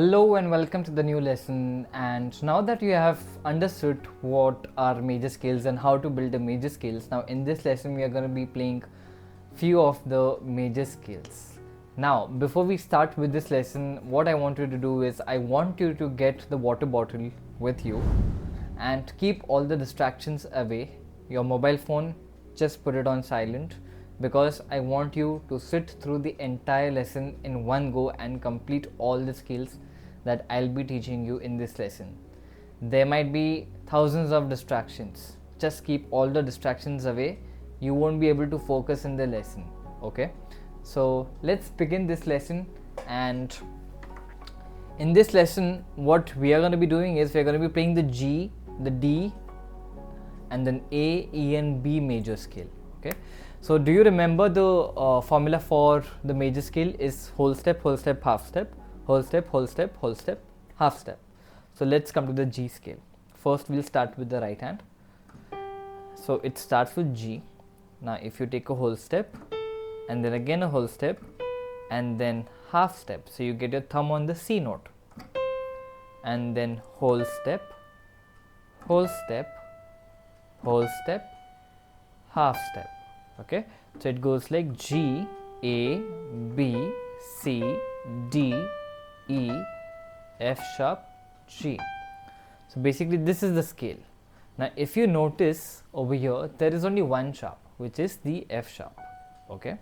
Hello and welcome to the new lesson. And now that you have understood what are major scales and how to build a major scales, now in this lesson we are going to be playing few of the major scales. Now before we start with this lesson, what I want you to do is I want you to get the water bottle with you and keep all the distractions away. Your mobile phone, just put it on silent, because I want you to sit through the entire lesson in one go and complete all the skills that I'll be teaching you in this lesson. There might be thousands of distractions. Just keep all the distractions away. You won't be able to focus in the lesson. Okay? So let's begin this lesson. And in this lesson, what we are going to be doing is we're going to be playing the G, the D, and then A, E, and B major scale. Okay? So do you remember the formula for the major scale is whole step, half step, whole step, whole step, half step. So let's come to the G scale. First we'll start with the right hand. So it starts with G. Now if you take a whole step and then again a whole step and then half step, so you get your thumb on the C note, and then whole step, whole step, whole step, half step. Okay, so it goes like G, A, B, C, D, E, F sharp, G. So basically this is the scale. Now if you notice over here, there is only one sharp, which is the F sharp. Okay,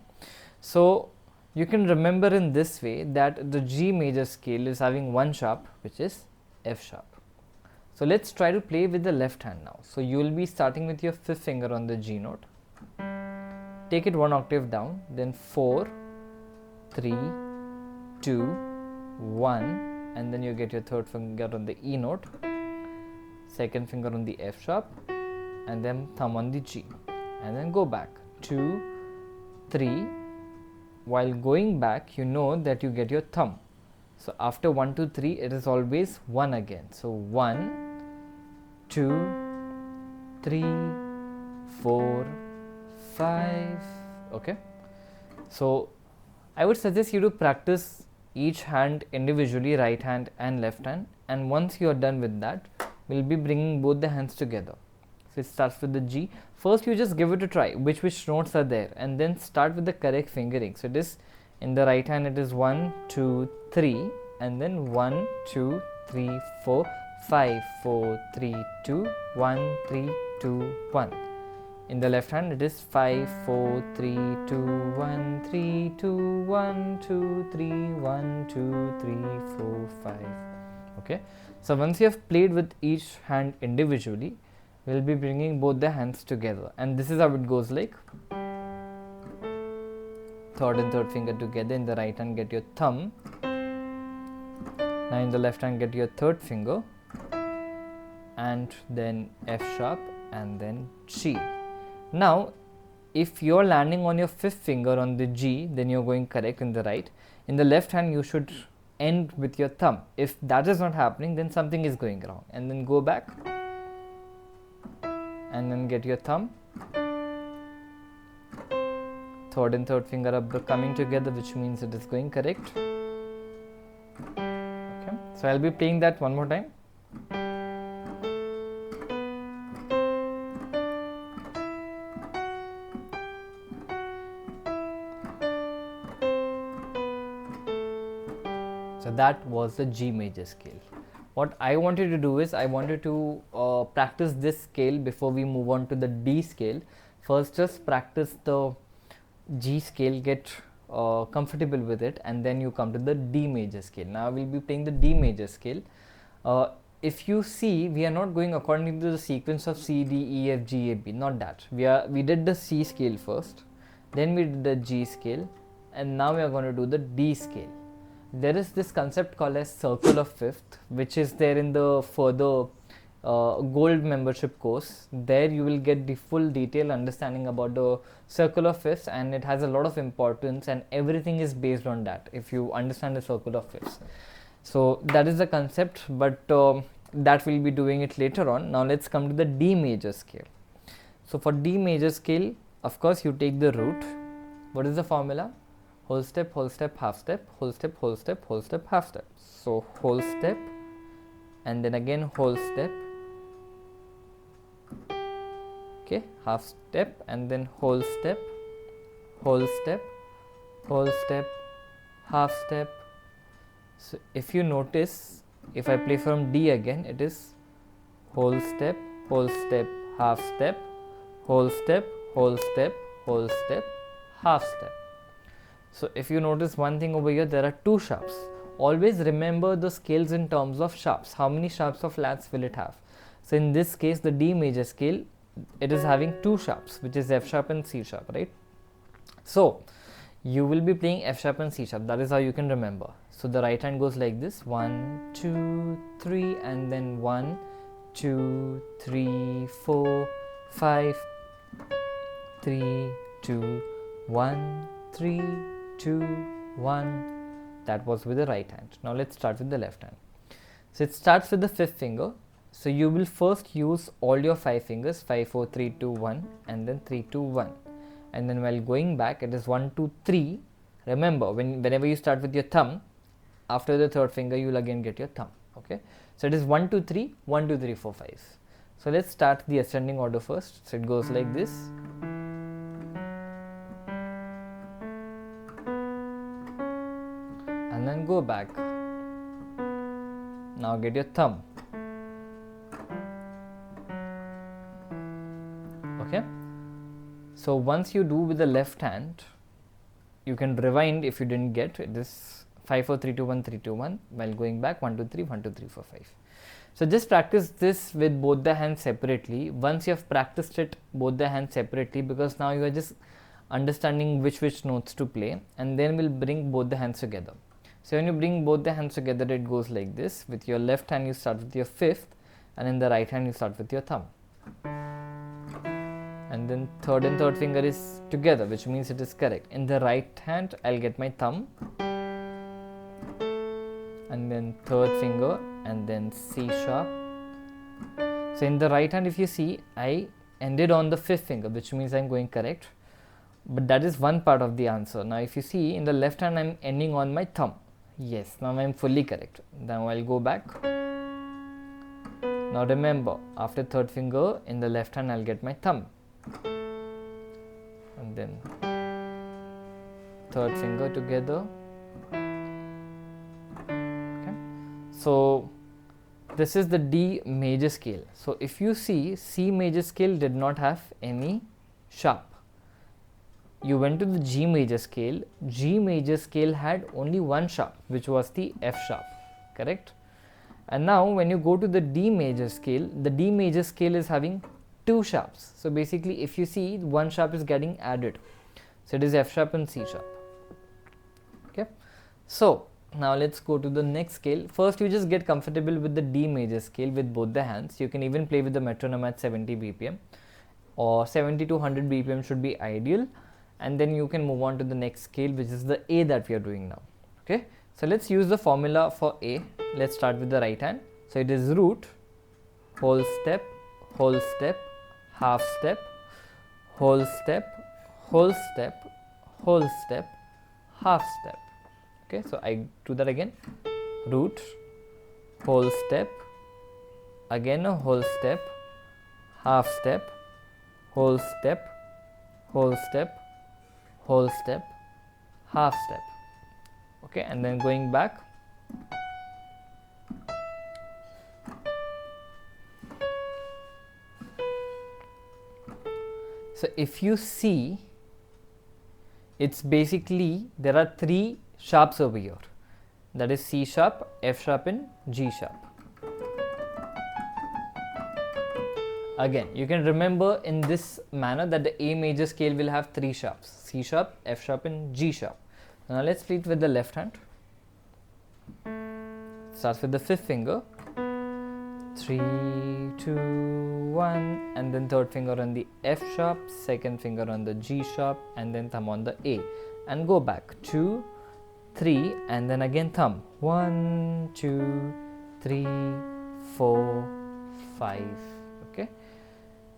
so you can remember in this way that the G major scale is having one sharp, which is F sharp. So let's try to play with the left hand now. So you will be starting with your fifth finger on the G note. Take it one octave down, then 4, 3, 2, 1, and then you get your third finger on the E note, second finger on the F sharp, and then thumb on the G, and then go back 2, 3. While going back, you know that you get your thumb. So after 1, 2, 3, it is always 1 again. So 1, 2, 3, 4, 5. Okay, so I would suggest you to practice each hand individually, right hand and left hand, and once you are done with that, we'll be bringing both the hands together. So it starts with the G. First you just give it a try, which notes are there, and then start with the correct fingering. So it is in the right hand, it is 1, 2, 3, and then 1, 2, 3, 4, 5, 4, 3, 2, 1, 3, 2, 1. In the left hand, it is 5, 4, 3, 2, 1, 3, 2, 1, 2, 3, 1, 2, 3, 4, 5. Okay. So once you have played with each hand individually, we'll be bringing both the hands together, and this is how it goes like. Third and third finger together. In the right hand, get your thumb. Now in the left hand, get your third finger, and then F sharp, and then G. Now if you're landing on your fifth finger on the G, then you're going correct in the right. In the left hand, you should end with your thumb. If that is not happening, then something is going wrong, and then go back and then get your thumb. Third and third finger are coming together, which means it is going correct. Okay, so I'll be playing that one more time. So that was the G major scale. What I wanted to do is I wanted to practice this scale before we move on to the D scale. First just practice the G scale, get comfortable with it, and then you come to the D major scale. Now we'll be playing the D major scale. If you see, we are not going according to the sequence of C, D, E, F, G, A, B, not that. We did the C scale first, then we did the G scale, and now we are going to do the D scale. There is this concept called as circle of fifth, which is there in the further gold membership course. There you will get the full detailed understanding about the circle of fifths, and it has a lot of importance, and everything is based on that if you understand the circle of fifths. So that is the concept, but that we'll be doing it later on. Now let's come to the D major scale. So for D major scale, of course you take the root. What is the formula? whole step, half step, whole step, half step. So whole step, and then again whole step, okay, half step, and then whole step, whole step, whole step, half step. So if you notice, if I play from D again, it is whole step, half step, whole step, whole step, whole step, half step. So if you notice one thing over here, there are two sharps. Always remember the scales in terms of sharps. How many sharps or flats will it have? So in this case, the D major scale, it is having two sharps, which is F sharp and C sharp, right? So you will be playing F sharp and C sharp. That is how you can remember. So the right hand goes like this: 1, 2, 3, and then 1, 2, 3, 4, 5, 3, 2, 1, 3, 2, 1. That was with the right hand. Now let's start with the left hand. So it starts with the fifth finger. So you will first use all your 5 fingers, 5, 4, 3, 2, 1, and then 3, 2, 1. And then while going back, it is 1, 2, 3. Remember, whenever you start with your thumb, after the third finger, you will again get your thumb. Okay. So it is 1, 2, 3, 1, 2, 3, 4, 5. So let's start the ascending order first. So it goes like this. And then go back. Now get your thumb. Okay. So once you do with the left hand, you can rewind if you didn't get it. Is 5, 4, 3, 2, 1, 3, 2, 1. While going back, 1, 2, 3, 1, 2, 3, 4, 5. So just practice this with both the hands separately. Once you have practiced it both the hands separately, because now you are just understanding which notes to play, and then we'll bring both the hands together. So when you bring both the hands together, it goes like this. With your left hand, you start with your fifth, and in the right hand, you start with your thumb. And then third and third finger is together, which means it is correct. In the right hand, I'll get my thumb, and then third finger, and then C sharp. So in the right hand, if you see, I ended on the fifth finger, which means I'm going correct. But that is one part of the answer. Now if you see, in the left hand, I'm ending on my thumb. Yes, now I'm fully correct. Now I'll go back. Now remember, after third finger, in the left hand, I'll get my thumb. And then third finger together. Okay. So this is the D major scale. So if you see, C major scale did not have any sharp. You went to the G major scale. G major scale had only one sharp, which was the F sharp, correct? And now when you go to the D major scale, the D major scale is having two sharps. So basically, if you see, one sharp is getting added. So it is F sharp and C sharp. Okay. So now let's go to the next scale. First, you just get comfortable with the D major scale with both the hands. You can even play with the metronome at 70 BPM, or 70 to 100 BPM should be ideal. And then you can move on to the next scale, which is the A that we are doing now. Okay. So let's use the formula for A. Let's start with the right hand. So it is root, whole step, half step, whole step, whole step, whole step, half step. Okay, so I do that again. Root, whole step, again a whole step, half step, whole step, whole step, whole step, half step. Okay, and then going back. So if you see, it's basically, there are three sharps over here. That is C sharp, F sharp and G sharp. Again, you can remember in this manner that the A major scale will have three sharps: C sharp, F sharp and G sharp. Now let's play it with the left hand. Starts with the fifth finger. 3, 2, 1, and then third finger on the F sharp, second finger on the G sharp, and then thumb on the A, and go back 2, 3, and then again thumb 1, 2, 3, 4, 5. Okay,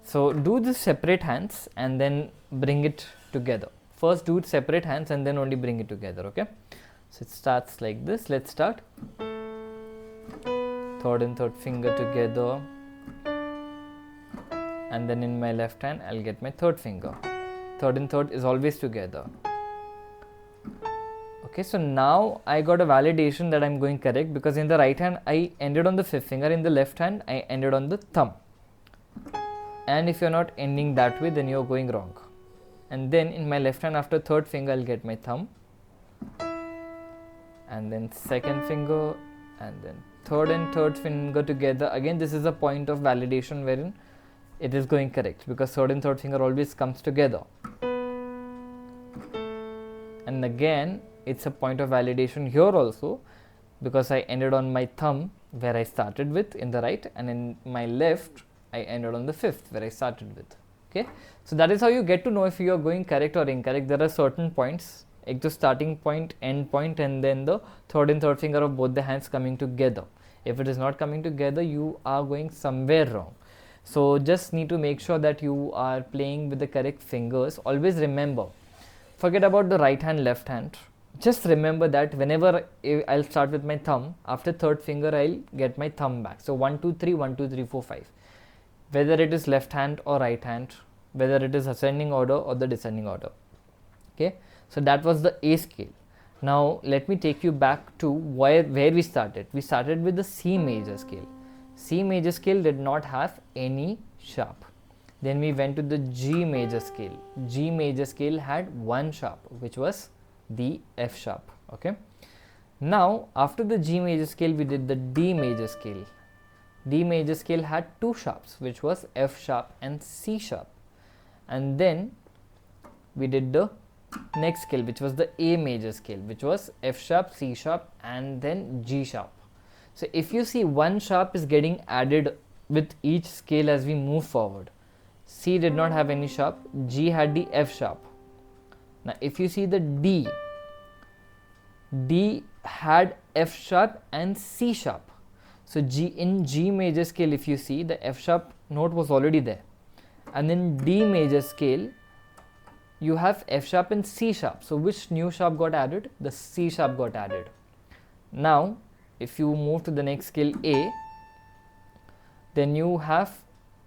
so do this separate hands and then bring it together. First do it separate hands and then only bring it together. Okay, so it starts like this. Let's start. third and third finger together, and then in my left hand I'll get my third finger. Third and third is always together. Okay, so now I got a validation that I'm going correct, because in the right hand I ended on the fifth finger, in the left hand I ended on the thumb. And if you're not ending that way, then you're going wrong. And then in my left hand, after third finger, I'll get my thumb, and then second finger, and then third and third finger together. Again, this is a point of validation wherein it is going correct, because third and third finger always comes together. And again, it's a point of validation here also, because I ended on my thumb where I started with in the right, and in my left I ended on the fifth where I started with. Okay, so that is how you get to know if you are going correct or incorrect. There are certain points, like the starting point, end point, and then the third and third finger of both the hands coming together. If it is not coming together, you are going somewhere wrong. So just need to make sure that you are playing with the correct fingers. Always remember, forget about the right hand, left hand. Just remember that whenever I'll start with my thumb, after third finger I'll get my thumb back. So 1, 2, 3, 1, 2, 3, 4, 5. Whether it is left hand or right hand, whether it is ascending order or the descending order. Okay, so that was the A scale. Now let me take you back to where we started. We started with the C major scale. C major scale did not have any sharp. Then we went to the G major scale. G major scale had one sharp, which was the F sharp. Okay, now after the G major scale we did the D major scale. D major scale had two sharps, which was F sharp and C sharp. And then we did the next scale, which was the A major scale, which was F sharp, C sharp, and then G sharp. So if you see, one sharp is getting added with each scale as we move forward. C did not have any sharp, G had the F sharp. Now if you see the D had F sharp and C sharp. So in G major scale, if you see, the F sharp note was already there, and in D major scale you have F sharp and C sharp. So which new sharp got added? The C sharp got added. Now if you move to the next scale, A, then you have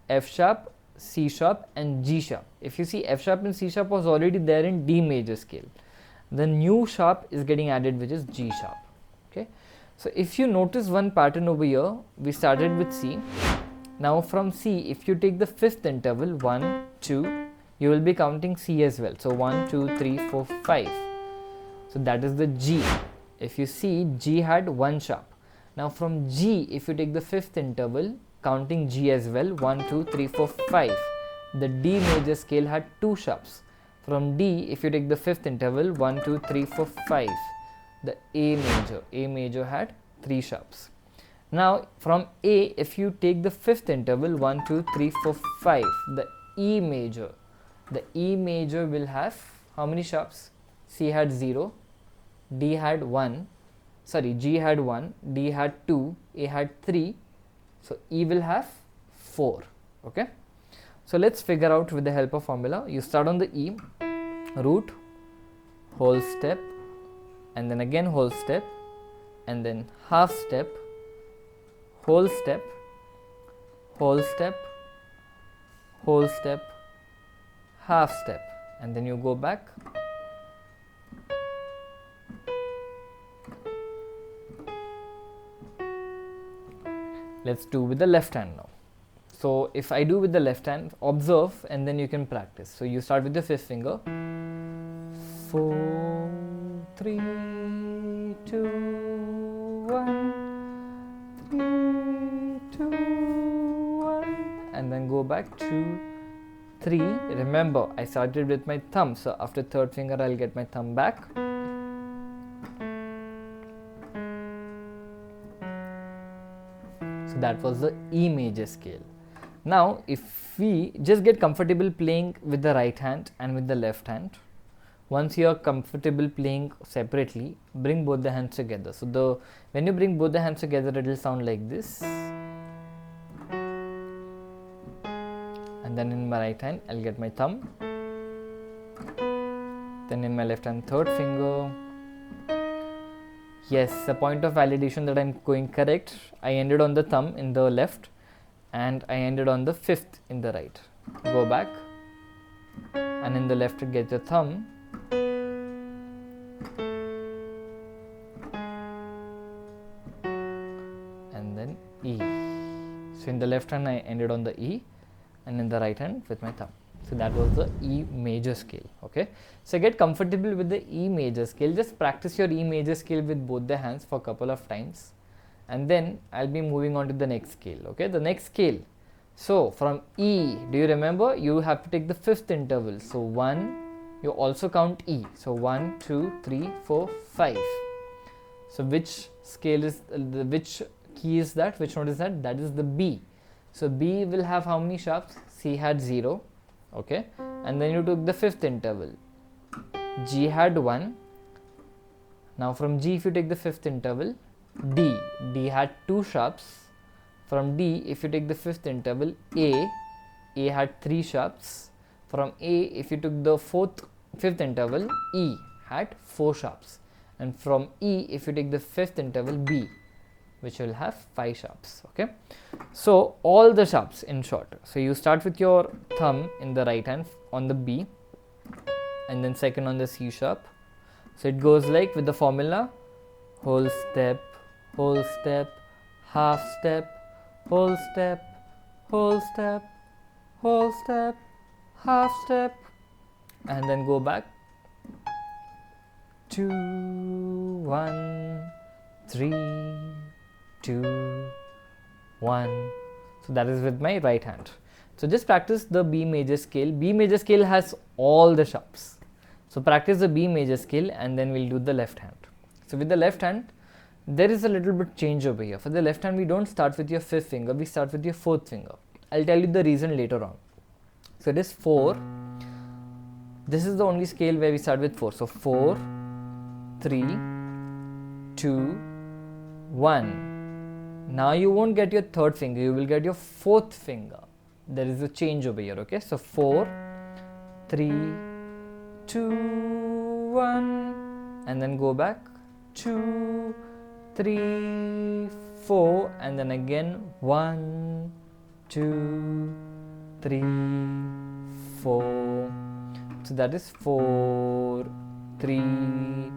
F sharp, C sharp and G sharp. If you see, F sharp and C sharp was already there in D major scale. The new sharp is getting added, which is G sharp. Okay, so if you notice one pattern over here, we started with C. Now from C, if you take the fifth interval, 1, 2, you will be counting C as well. So 1, 2, 3, 4, 5. So that is the G. If you see, G had one sharp. Now from G, if you take the fifth interval, counting G as well, 1, 2, 3, 4, 5. The D major scale had two sharps. From D, if you take the fifth interval, 1, 2, 3, 4, 5. The A major had three sharps. Now from A, if you take the fifth interval, 1, 2, 3, 4, 5. The E major will have how many sharps? C had 0, G had 1, D had 2, A had 3, so E will have 4. Okay, so let's figure out with the help of formula. You start on the E, root, whole step, and then again whole step, and then half step, whole step, whole step, whole step, half step, and then you go back. Let's do with the left hand now. So if I do with the left hand, observe and then you can practice. So you start with the fifth finger. 4, 3, 2, 1, 3, 2, 1, and then go back 2, 3. Remember, I started with my thumb, so after third finger I'll get my thumb back. So that was the E major scale. Now if we just get comfortable playing with the right hand and with the left hand, once you are comfortable playing separately, bring both the hands together. So when you bring both the hands together, it will sound like this. And then in my right hand, I'll get my thumb. Then in my left hand, third finger. Yes, the point of validation that I'm going correct. I ended on the thumb in the left and I ended on the fifth in the right. Go back and in the left get the thumb. And then E. So in the left hand I ended on the E and in the right hand with my thumb. So that was the E major scale. Okay. So get comfortable with the E major scale. Just practice your E major scale with both the hands for a couple of times. And then I'll be moving on to the next scale. Okay. The next scale. So from E, do you remember? You have to take the fifth interval. So 1, you also count E. So 1, 2, 3, 4, 5. So which scale is, which key is that? Which note is that? That is the B. So B will have how many sharps? C had 0. Okay, and then you took the fifth interval. G had 1. Now from G, if you take the fifth interval, D had 2 sharps. From D, if you take the fifth interval, A had 3 sharps. From A, if you took the fifth interval, E had 4 sharps. And from E, if you take the fifth interval, B, which will have 5 sharps. Okay, so all the sharps in short. So you start with your thumb in the right hand on the B and then second on the C sharp. So it goes like with the formula: whole step, half step, whole step, whole step, whole step, half step, and then go back 2, 1, 3, 2, 1. So that is with my right hand. So just practice the B major scale. B major scale has all the sharps. So practice the B major scale and then we'll do the left hand. So with the left hand, there is a little bit change over here. For the left hand, we don't start with your fifth finger, we start with your fourth finger. I'll tell you the reason later on. So it is 4. This is the only scale where we start with 4. So 4, 3, 2, 1. Now you won't get your third finger, you will get your fourth finger. There is a change over here. Okay, so 4, 3, 2, 1, and then go back 2, 3, 4, and then again 1, 2, 3, 4. So that is 4, 3,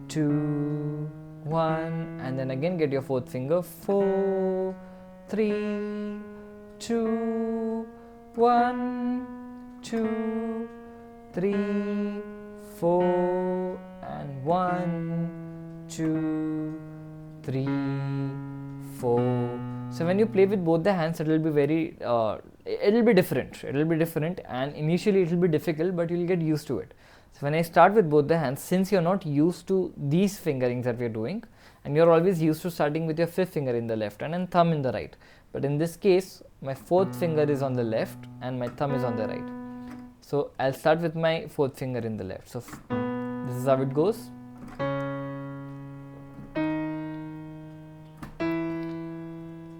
2, 1, and then again get your fourth finger. 4, 3, 2, 1, 2, 3, 4, and 1, 2, 3, 4. So when you play with both the hands, it will be very it will be different, and initially it will be difficult, but you will get used to it. So when I start with both the hands, since you're not used to these fingerings that we're doing, and you're always used to starting with your fifth finger in the left hand and thumb in the right, but in this case my fourth finger is on the left and my thumb is on the right. So I'll start with my fourth finger in the left. So this is how it goes.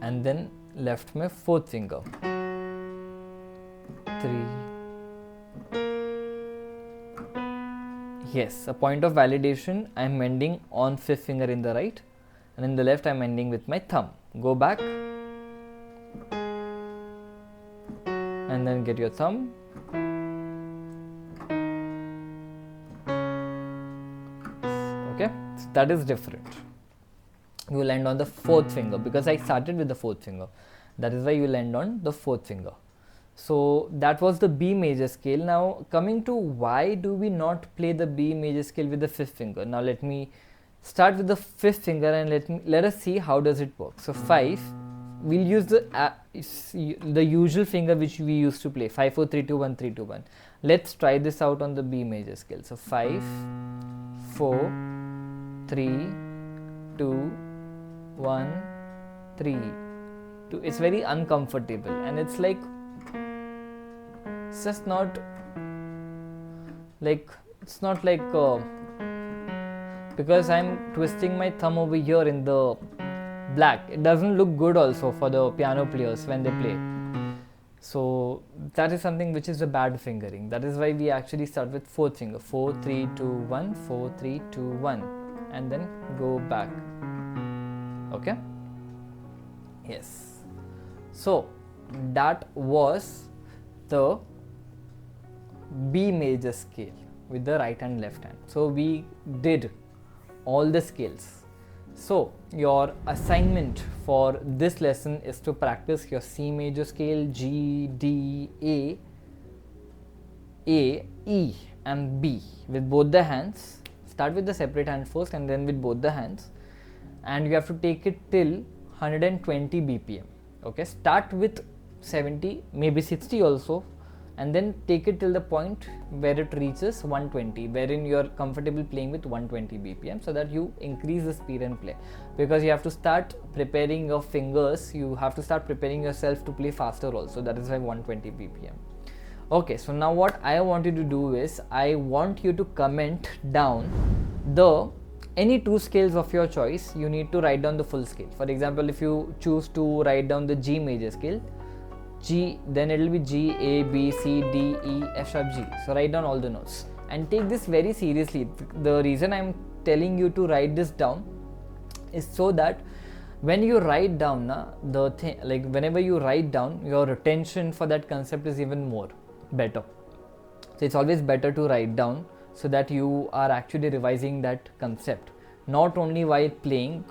And then left my fourth finger. 3. Yes, a point of validation. I'm ending on fifth finger in the right, and in the left I'm ending with my thumb. Go back and then get your thumb. Okay, so that is different. You will end on the fourth finger because I started with the fourth finger. That is why you will end on the fourth finger. So that was the B major scale. Now coming to why do we not play the B major scale with the fifth finger. Now let me start with the fifth finger and let us see how does it work. So 5, we'll use the usual finger which we used to play, 5, 4, 3, 2, 1, 3, 2, 1. Let's try this out on the B major scale. So 5, 4, 3, 2, 1, 3, 2. It's very uncomfortable and it's like, it's just not like, it's not like because I'm twisting my thumb over here in the black, it doesn't look good also for the piano players when they play. So that is something which is a bad fingering. That is why we actually start with fourth finger. 4, 3, 2, 1, 4, 3, 2, 1. and then go back. Okay, yes, so that was the B major scale with the right and left hand. So we did all the scales. So your assignment for this lesson is to practice your C major scale, G, D, A, E and B with both the hands. Start with the separate hand first and then with both the hands, and you have to take it till 120 BPM. Okay, start with 70, maybe 60 also, and then take it till the point where it reaches 120, wherein you are comfortable playing with 120 BPM, so that you increase the speed and play, because you have to start preparing your fingers, you have to start preparing yourself to play faster also. That is why 120 BPM. Okay, so now what I want you to do is, I want you to comment down the any two scales of your choice. You need to write down the full scale. For example, if you choose to write down the G major scale, G, then it will be G, A, B, C, D, E, F sharp, G. So write down all the notes and take this very seriously. The reason I am telling you to write this down is so that when you write down the thing, like whenever you write down, your retention for that concept is even more better. So it's always better to write down, so that you are actually revising that concept, not only while playing,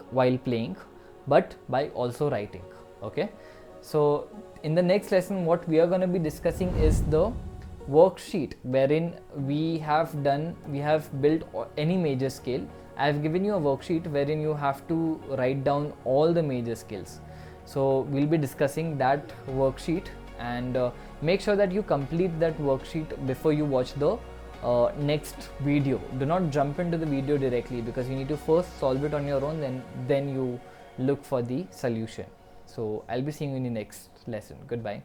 but by also writing. Okay, so in the next lesson, what we are going to be discussing is the worksheet, wherein we have built any major scale. I have given you a worksheet wherein you have to write down all the major scales. So we'll be discussing that worksheet, and make sure that you complete that worksheet before you watch the next video. Do not jump into the video directly, because you need to first solve it on your own, then you look for the solution. So I'll be seeing you in the next lesson. Goodbye.